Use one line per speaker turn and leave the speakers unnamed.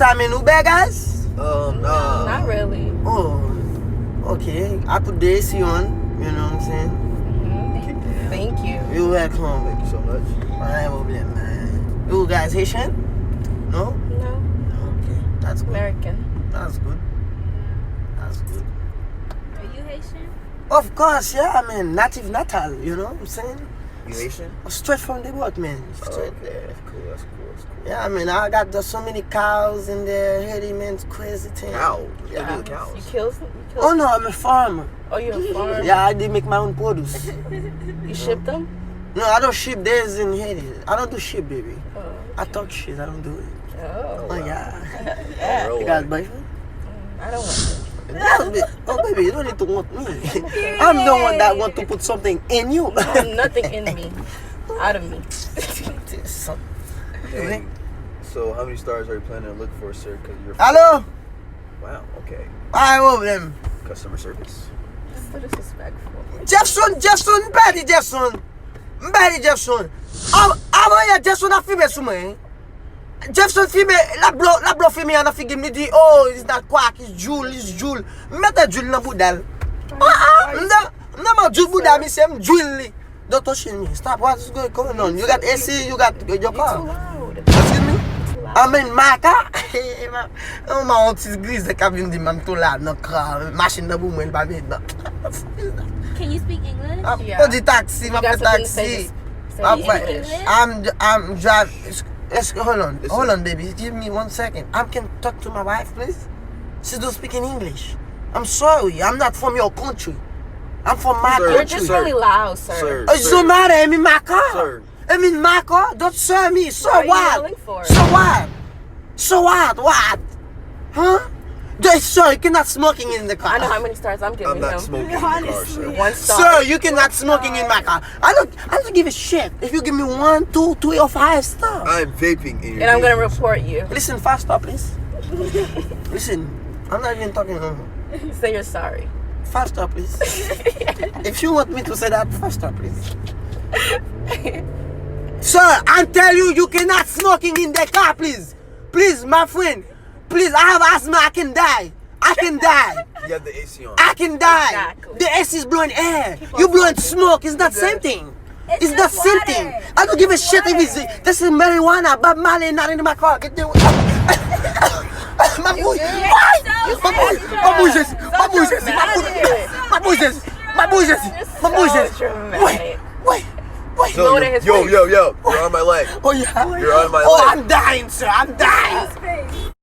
time in Uber, guys?
No.
Not really.
Oh, okay. I put the AC on. You know what I'm saying?
Thank you.
You're welcome.
Thank you so much.
I problem, man. You guys Haitian? No?
No.
Okay, that's good.
American.
That's good. That's good.
Are you Haitian?
Of course, yeah. I mean, native natal. You know what I'm saying?
You Haitian?
Straight from the boat, man.
Oh,
Straight
okay.
there.
That's cool. That's cool. That's cool.
Yeah, I mean, I got so many cows in there. Haiti, man, it's crazy thing.
Cows?
Yeah.
Look at the cows.
You kill some?
Oh no, I'm a farmer.
Oh, you're a farmer?
Yeah, I did make my own produce.
You ship them?
No, I don't ship theirs in Haiti. I don't do ship, baby.
Oh.
I talk shit. I don't do it.
Oh.
Oh yeah.
Real
You got a
life.
boyfriend?
I don't want
Oh baby, you don't need to want me. I'm the one that want to put something in you.
them. Nothing in me. Out of me.
Hey, so how many stars are you planning to look for, sir? Because you're.
Hello?
Wow. Okay.
I love them.
Customer service.
This is so disrespectful.
Jefferson, Betty Jefferson. Avant il y a Jefferson a filmé sur moi. Jefferson filmé, la blanc filmé, on a filmé, me dit, oh, it's not quack, it's Jules. Mette Jules dans boudal. Non, Jules boudal, mais c'est Jules. Don't touch me. Stop, what's going on? You got AC, you got your
You're
car.
too loud.
Excuse me?
Too loud.
I'm in my car. Ma honte grise de cabine dit, mam tout là, dans car, machine de boum, elle va venir.
Can you speak English?
Yeah.
Pas du taxi, ma
You got
fait
something to say,
taxi.
just say it in English.
I'm driving. Hold on, baby. Give me 1 second. I can talk to my wife, please. She don't speak in English. I'm sorry. I'm not from your country. I'm from my
Sir,
You're
country.
just
Sir.
really loud, sir.
Sir.
It doesn't matter. I'm in my car.
Sir.
I'm in my car. Don't sir me. So
What are you
what?
yelling for?
So what? So what? What? Huh? Sir, you cannot smoking in the car.
I know how many stars I'm giving
I'm not
him.
smoking in the car, sir.
1 star.
Sir, you cannot smoking in my car. I don't give a shit if you give me 1, 2, 3, or 5 stars.
I'm vaping in your
And I'm gonna
vehicle, sir.
report you.
Listen, fast stop, please. Listen, I'm not even talking.
Say you're sorry.
Fast stop, please. If you want me to say that, fast stop, please. Sir, I tell you, you cannot smoking in the car, please. Please, my friend. Please, I have asthma. I can die.
You have the AC on.
I can die.
Exactly.
The AC is blowing air.
Keep on
You blowing
smoking.
smoke. It's not
You're
same
good.
thing.
It's
It's the
just
same
water.
thing. I don't give a shit if it's this is marijuana. Bob Marley not in my car. Get the my boy. Wait.
So,
Load in his
yo,
face.
yo, yo, you're on my leg.
Oh yeah.
You're on my
Oh,
leg.
I'm dying, sir. I'm dying.